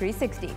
360।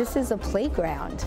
This is a playground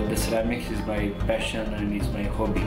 The ceramics is my passion and it's my hobby.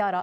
11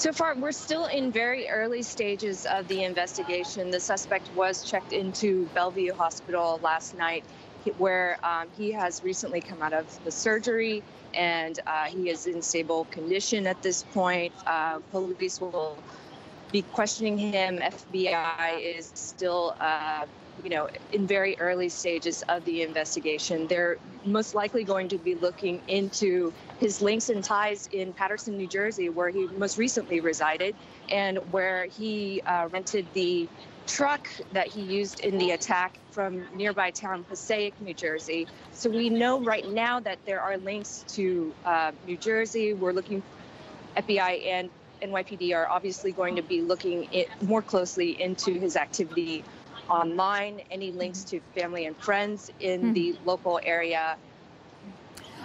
So far, we're still in very early stages of the investigation. The suspect was checked into Bellevue Hospital last night, where he has recently come out of the surgery, and he is in stable condition at this point. Police will be questioning him. FBI is still, in very early stages of the investigation. They're most likely going to be looking into his links and ties in Paterson, New Jersey, where he most recently resided, and where he rented the truck that he used in the attack from nearby town Passaic, New Jersey. So we know right now that there are links to New Jersey. We're looking, FBI and NYPD are obviously going to be looking more closely into his activity online, any links to family and friends in the local area.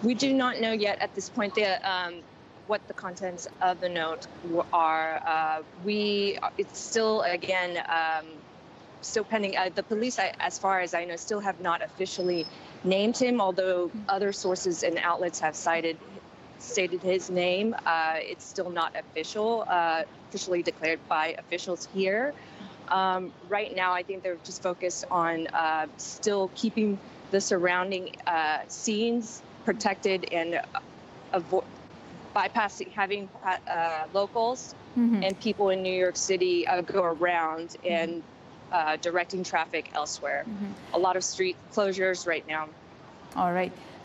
We do not know yet at this point what the contents of the note are. It's still, again, still pending. The police, as far as I know, still have not officially named him, although other sources and outlets have stated his name. It's still not officially declared by officials here. Right now, I think they're just focused on still keeping the surrounding scenes protected and bypassing, having locals and people in New York City go around and directing traffic elsewhere. A lot of street closures right now. All right.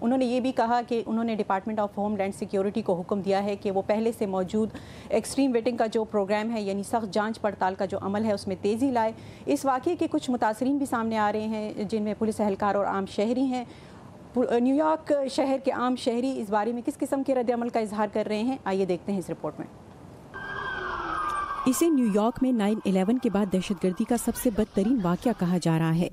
انہوں نے یہ بھی کہا کہ انہوں نے department of homeland security کو حکم دیا ہے کہ وہ پہلے سے موجود ایکسٹریم ویٹنگ کا جو پروگرام ہے یعنی سخت جانچ پڑتال کا جو عمل ہے اس میں تیزی لائے. اس واقعے کے کچھ متاثرین بھی سامنے آ رہے ہیں جن میں پولیس اہلکار اور عام شہری ہیں. نیو یارک شہر کے عام شہری اس بارے میں کس قسم کے رد عمل کا اظہار کر رہے ہیں, آئیے دیکھتے ہیں اس رپورٹ میں. اسے نیو یارک میں 9/11 کے بعد دہشت گردی کا سب سے بدترین واقعہ کہا جا رہا ہے.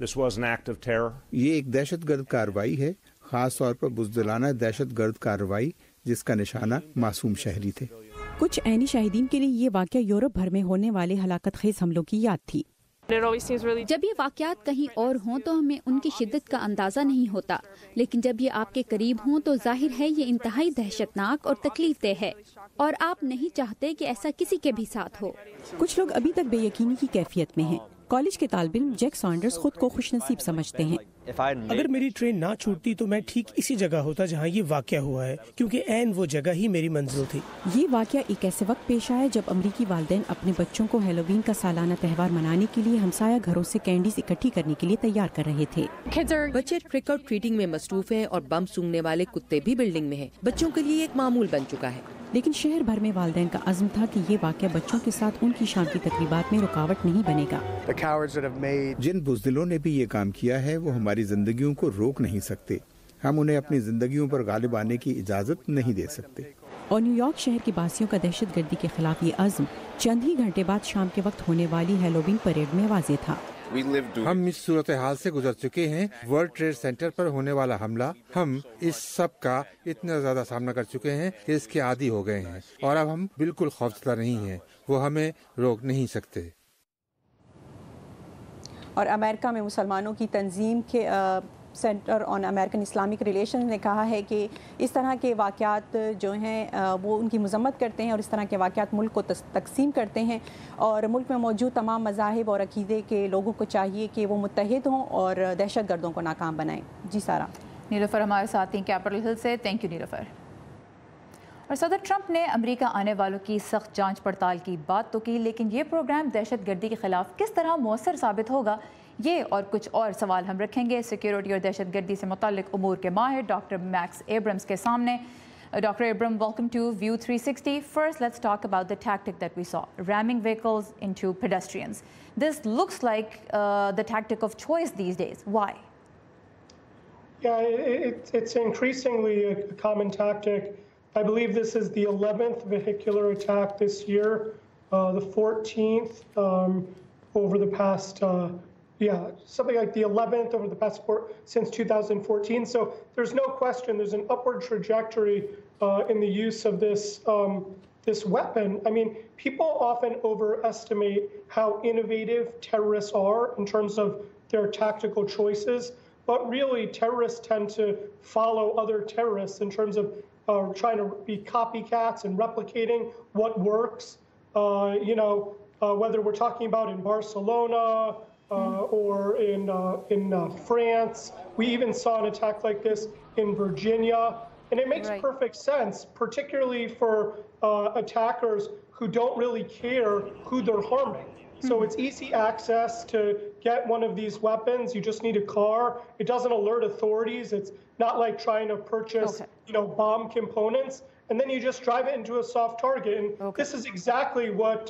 یہ ایک دہشت گرد کارروائی ہے, خاص طور پر بزدلانہ دہشت گرد کارروائی جس کا نشانہ معصوم شہری تھے. کچھ عینی شاہدین کے لیے یہ واقعہ یورپ بھر میں ہونے والے ہلاکت خیز حملوں کی یاد تھی. جب یہ واقعات کہیں اور ہوں تو ہمیں ان کی شدت کا اندازہ نہیں ہوتا, لیکن جب یہ آپ کے قریب ہوں تو ظاہر ہے یہ انتہائی دہشتناک اور تکلیف دہ ہے, اور آپ نہیں چاہتے کہ ایسا کسی کے بھی ساتھ ہو. کچھ لوگ ابھی تک بے یقینی کی کیفیت میں ہیں. کالج کے طالب علم جیک سانڈرز خود کو خوش نصیب سمجھتے ہیں. اگر میری ٹرین نہ چھوٹتی تو میں ٹھیک اسی جگہ ہوتا جہاں یہ واقعہ ہوا ہے, کیونکہ عین وہ جگہ ہی میری منزل تھی. یہ واقعہ ایک ایسے وقت پیش آیا جب امریکی والدین اپنے بچوں کو ہیلووین کا سالانہ تہوار منانے کے لیے ہمسایہ گھروں سے کینڈیز اکٹھی کرنے کے لیے تیار کر رہے تھے. بچے ٹرک اور ٹریٹنگ میں مصروف ہیں اور بم سونگنے والے کتے بھی بلڈنگ میں ہیں. بچوں کے لیے ایک معمول بن چکا ہے. لیکن شہر بھر میں والدین کا عزم تھا کہ یہ واقعہ بچوں کے ساتھ ان کی شام کی تقریبات میں رکاوٹ نہیں بنے گا. جن بزدلوں نے بھی یہ کام کیا ہے وہ ہماری زندگیوں کو روک نہیں سکتے. ہم انہیں اپنی زندگیوں پر غالب آنے کی اجازت نہیں دے سکتے. اور نیو یارک شہر کے باسیوں کا دہشت گردی کے خلاف یہ عزم چند ہی گھنٹے بعد شام کے وقت ہونے والی ہیلووین پریڈ میں واضح تھا. ہم اس صورتحال سے گزر چکے ہیں. ورلڈ ٹریڈ سینٹر پر ہونے والا حملہ, ہم اس سب کا اتنا زیادہ سامنا کر چکے ہیں کہ اس کے عادی ہو گئے ہیں, اور اب ہم بالکل خوفزدہ نہیں ہیں. وہ ہمیں روک نہیں سکتے. اور امریکہ میں مسلمانوں کی تنظیم کے سینٹر آن امریکن اسلامک ریلیشن نے کہا ہے کہ اس طرح کے واقعات جو ہیں وہ ان کی مذمت کرتے ہیں, اور اس طرح کے واقعات ملک کو تقسیم کرتے ہیں, اور ملک میں موجود تمام مذاہب اور عقیدے کے لوگوں کو چاہیے کہ وہ متحد ہوں اور دہشت گردوں کو ناکام بنائیں. جی سارا. نیلوفر ہمارے ساتھ ہیں کیپٹل ہل سے. تھینک یو نیلوفر. اور صدر ٹرمپ نے امریکہ آنے والوں کی سخت جانچ پڑتال کی بات تو کی, لیکن یہ پروگرام دہشت گردی کے خلاف کس طرح مؤثر ثابت ہوگا, یہ اور کچھ اور سوال ہم رکھیں گے سیکیورٹی اور دہشت گردی سے متعلق امور کے ماہر ڈاکٹر میکس ایبرمز کے سامنے. Dr. Abram, welcome to View 360. First, let's talk about the tactic that we saw, ramming vehicles into pedestrians. This looks like the tactic of choice these days. Why? Yeah, it's increasingly a common tactic. I believe this is the 11th vehicular attack this year, the 14th over the past, something like the 11th over the past since 2014. So there's no question there's an upward trajectory in the use of this weapon. I mean, people often overestimate how innovative terrorists are in terms of their tactical choices, but really terrorists tend to follow other terrorists in terms of trying to be copycats and replicating what works. Whether we're talking about in Barcelona, or in France. We even saw an attack like this in Virginia. And it makes perfect sense, particularly for attackers who don't really care who they're harming. So it's easy access to get one of these weapons. You just need a car. It doesn't alert authorities. It's not like trying to purchase, bomb components. And then you just drive it into a soft target. And this is exactly what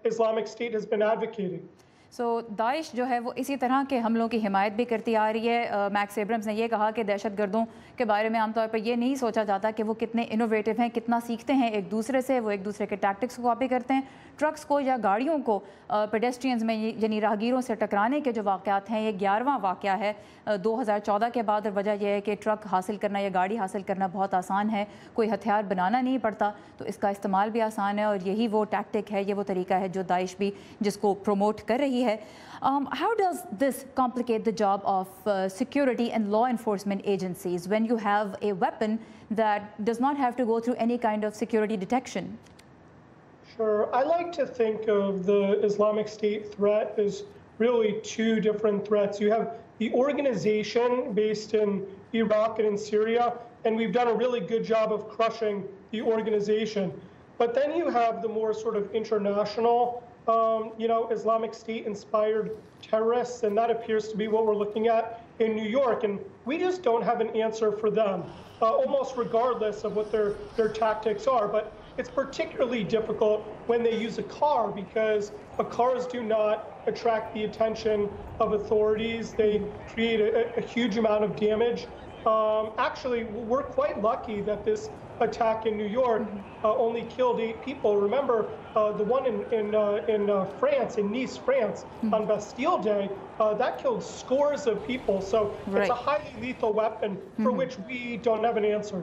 Islamic State has been advocating. سو داعش جو ہے وہ اسی طرح کے حملوں کی حمایت بھی کرتی آ رہی ہے. میکس ایبرمز نے یہ کہا کہ دہشت گردوں کے بارے میں عام طور پر یہ نہیں سوچا جاتا کہ وہ کتنے انوویٹو ہیں, کتنا سیکھتے ہیں ایک دوسرے سے. وہ ایک دوسرے کے ٹیکٹکس کو کاپی کرتے ہیں. ٹرکس کو یا گاڑیوں کو پیڈسٹرینز میں یعنی راہگیروں سے ٹکرانے کے جو واقعات ہیں, یہ 11واں واقعہ ہے 2014 کے بعد. اور وجہ یہ ہے کہ ٹرک حاصل کرنا یا گاڑی حاصل کرنا بہت آسان ہے, کوئی ہتھیار بنانا نہیں پڑتا, تو اس کا استعمال بھی آسان ہے. اور یہی وہ ٹیکٹک ہے, یہ وہ طریقہ ہے جو داعش بھی جس کو پروموٹ کر رہی ہے. How does this complicate the job of security and law enforcement agencies when you have a weapon that does not have to go through any kind of security detection? Sure. I like to think of the Islamic State threat as really two different threats. You have the organization based in Iraq and in Syria, and we've done a really good job of crushing the organization. But then you have the more sort of international Islamic State-inspired terrorists, and that appears to be what we're looking at in New York, and we just don't have an answer for them, almost regardless of what their tactics are. But it's particularly difficult when they use a car, because cars do not attract the attention of authorities. They create a huge amount of damage. Actually, we're quite lucky that this attack in New York only killed 8 people. Remember, the one in France, in Nice, France, on Bastille Day, that killed scores of people. So it's a highly lethal weapon for which we don't have an answer.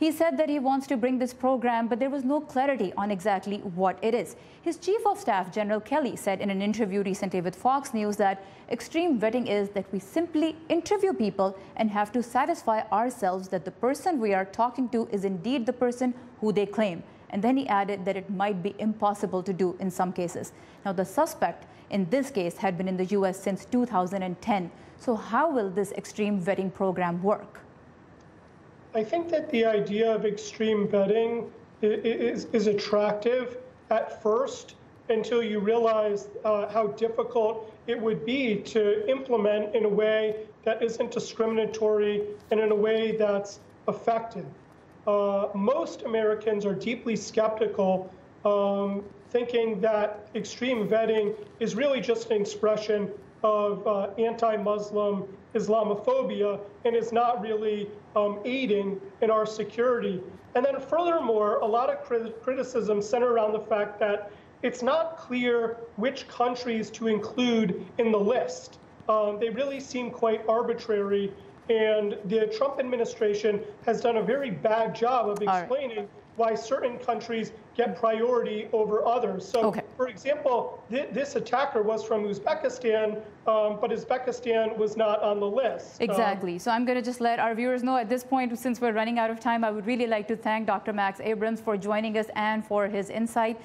He said that he wants to bring this program, but there was no clarity on exactly what it is. His chief of staff, General Kelly, said in an interview recently with Fox News that extreme vetting is that we simply interview people and have to satisfy ourselves that the person we are talking to is indeed the person who they claim. And then he added that it might be impossible to do in some cases. Now, the suspect in this case had been in the US since 2010. So how will this extreme vetting program work? I think that the idea of extreme vetting is attractive at first until you realize how difficult it would be to implement in a way that isn't discriminatory and in a way that's effective. Most Americans are deeply skeptical, thinking that extreme vetting is really just an expression of anti-Muslim Islamophobia and is not really aiding in our security. And then furthermore, a lot of criticism center around the fact that it's not clear which countries to include in the list. They really seem quite arbitrary, and the Trump administration has done a very bad job of explaining why certain countries get priority over others. So, for example, this attacker was from Uzbekistan, but Uzbekistan was not on the list. Exactly. So I'm going to just let our viewers know at this point, since we're running out of time, I would really like to thank Dr. Max Abrams for joining us and for his insight.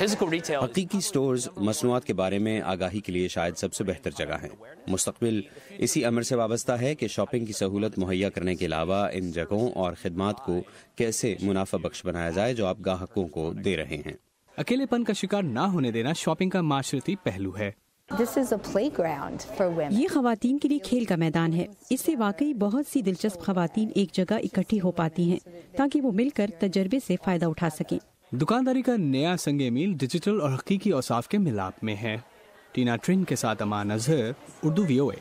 حقیقی stores مصنوعات کے بارے میں آگاہی کے لیے شاید سب سے بہتر جگہ ہیں۔ مستقبل اسی امر سے وابستہ ہے کہ شاپنگ کی سہولت مہیا کرنے کے علاوہ ان جگہوں اور خدمات کو کیسے منافع بخش بنایا جائے جو آپ گاہکوں کو دے رہے ہیں۔ اکیلے پن کا شکار نہ ہونے دینا شاپنگ کا معاشرتی پہلو ہے۔ This is a playground for women. یہ خواتین کے لیے کھیل کا میدان ہے۔ اس سے واقعی بہت سی دلچسپ خواتین ایک جگہ اکٹھی ہو پاتی ہیں تاکہ وہ مل کر تجربے سے فائدہ اٹھا سکیں۔ دکانداری کا نیا سنگ میل ڈیجیٹل اور حقیقی اوصاف کے ملاپ میں ہے۔ ٹینا ٹرین کے ساتھ امان اظہر، اردو VOA۔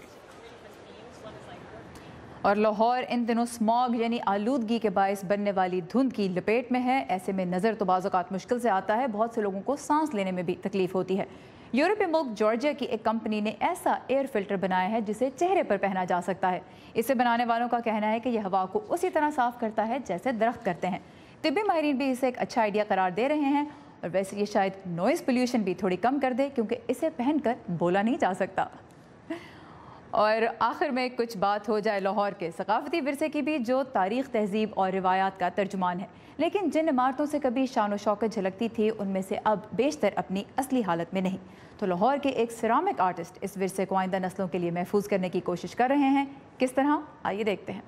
اور لاہور ان دنوں سماگ یعنی آلودگی کے باعث بننے والی دھند کی لپیٹ میں ہے۔ ایسے میں نظر تو بعض اوقات مشکل سے آتا ہے، بہت سے لوگوں کو سانس لینے میں بھی تکلیف ہوتی ہے۔ یورپی ملک جارجیا کی ایک کمپنی نے ایسا ایئر فلٹر بنایا ہے جسے چہرے پر پہنا جا سکتا ہے۔ اسے بنانے والوں کا کہنا ہے کہ یہ ہوا کو اسی طرح صاف کرتا ہے جیسے درخت کرتے ہیں۔ طبی ماہرین بھی اسے ایک اچھا آئیڈیا قرار دے رہے ہیں، اور ویسے یہ شاید نوائز پولیوشن بھی تھوڑی کم کر دے کیونکہ اسے پہن کر بولا نہیں جا سکتا۔ اور آخر میں کچھ بات ہو جائے لاہور کے ثقافتی ورثے کی بھی، جو تاریخ، تہذیب اور روایات کا ترجمان ہے، لیکن جن عمارتوں سے کبھی شان و شوکت جھلکتی تھی ان میں سے اب بیشتر اپنی اصلی حالت میں نہیں۔ تو لاہور کے ایک سیرامک آرٹسٹ اس ورثے کو آئندہ نسلوں کے لیے محفوظ کرنے کی کوشش کر رہے ہیں۔ کس طرح؟ آئیے دیکھتے ہیں۔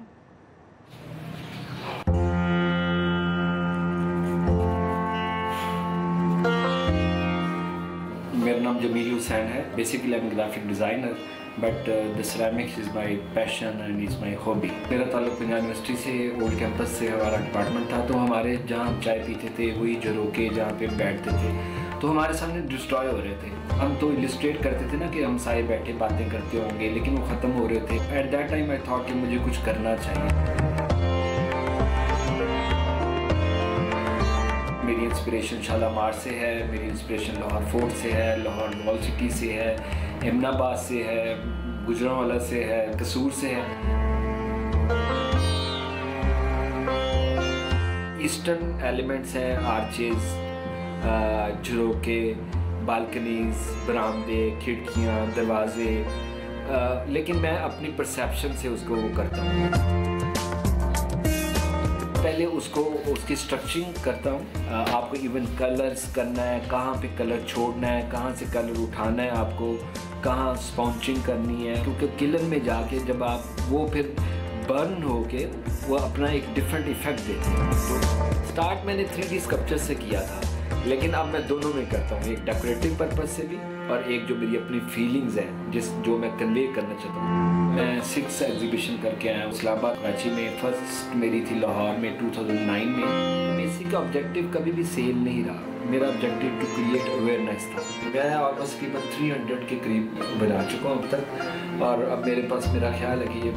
میرا نام جمیل حسین ہے۔ Basically I am graphic designer, but the ceramics is my passion and is my hobby. میرا تعلق پنجاب یونیورسٹی سے، اولڈ کیمپس سے ہمارا ڈپارٹمنٹ تھا، تو ہمارے جہاں ہم چائے پیتے تھے وہی جھروکے جہاں پہ بیٹھتے تھے تو ہمارے سامنے ڈسٹرائے ہو رہے تھے۔ ہم تو السٹریٹ کرتے تھے نا کہ ہم سارے بیٹھے باتیں کرتے ہوں گے، لیکن وہ ختم ہو رہے تھے۔ At that time I thought کہ مجھے کچھ کرنا چاہیے۔ میری انسپریشن شالامار سے ہے، میری انسپریشن لاہور فورٹ سے ہے، لاہور وال سٹی سے ہے، امن آباد سے ہے، گجرانوالہ سے ہے، قصور سے ہے۔ ایسٹرن ایلیمنٹس ہیں، آرچز، جھروکے، بالکنیز، برآمدے، کھڑکیاں، دروازے، لیکن میں اپنی پرسیپشن سے اس کو وہ کرتا ہوں۔ پہلے اس کی اسٹرکچرنگ کرتا ہوں۔ آپ کو ایون کلرز کرنا ہے، کہاں پہ کلر چھوڑنا ہے، کہاں سے کلر اٹھانا ہے، آپ کو کہاں اسپونچنگ کرنی ہے، کیونکہ کلن میں جا کے جب آپ وہ پھر برن ہو کے وہ اپنا ایک ڈفرینٹ ایفیکٹ دیتے ہیں۔ تو اسٹارٹ میں نے 3D اسکلپچر سے کیا تھا، لیکن اب میں دونوں میں کرتا ہوں، ایک ڈیکوریٹو پرپز سے بھی اور ایک جو میری اپنی فیلنگز ہیں جو میں کنوے کرنا چاہتا ہوں۔ میں 6 ایگزیبیشن کر کے آیا ہوں، اسلام آباد، کراچی میں، فرسٹ میری تھی لاہور میں 2009 میں۔ بیسک آبجیکٹیو کبھی بھی سیل نہیں رہا، میرا آبجیکٹیو ٹو کریٹ اویئرنیس تھا۔ میں آلموسٹ تقریباً 300 کے قریب بنا چکا ہوں اب تک، اور اب میرے پاس میرا خیال ہے کہ یہ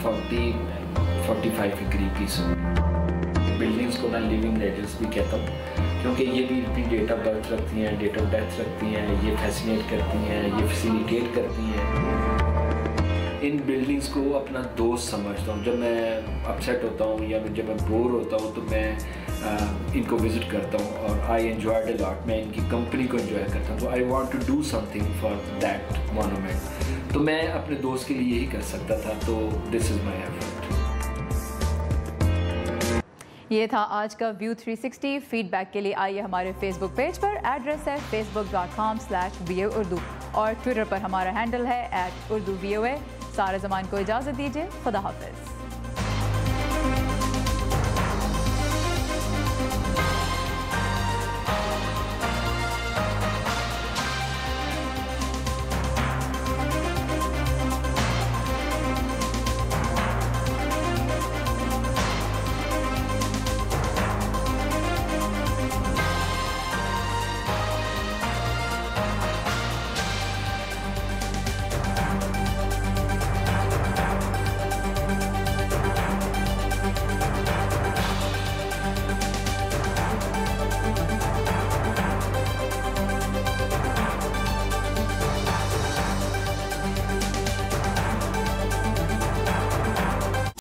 40-45 کے قریب پیس ہوں۔ بلڈنگس کو میں لیونگ لیجنڈس بھی کہتا ہوں، کیونکہ یہ بھی اپنی ڈیٹ آف برتھ رکھتی ہیں، ڈیٹ آف ڈیتھ رکھتی ہیں، یہ فیسینیٹ کرتی ہیں، یہ فیسیلیٹیٹ کرتی ہیں۔ ان بلڈنگس کو اپنا دوست سمجھتا ہوں۔ جب میں اپسیٹ ہوتا ہوں یا جب میں بور ہوتا ہوں تو میں ان کو وزٹ کرتا ہوں، اور آئی انجوائڈ اے لاٹ، میں ان کی کمپنی کو انجوائے کرتا ہوں۔ تو I want to do something for that monument, تو میں اپنے دوست کے لیے یہی کر سکتا تھا، تو دس از مائی ایفرٹ۔ یہ تھا آج کا ویو 360۔ فیڈ بیک کے لیے آئیے ہمارے فیس بک پیج پر، ایڈریس ہے facebook.com/VOA Urdu، اور ٹویٹر پر ہمارا ہینڈل ہے @UrduVOA۔ سارے زمان کو اجازت دیجیے، خدا حافظ۔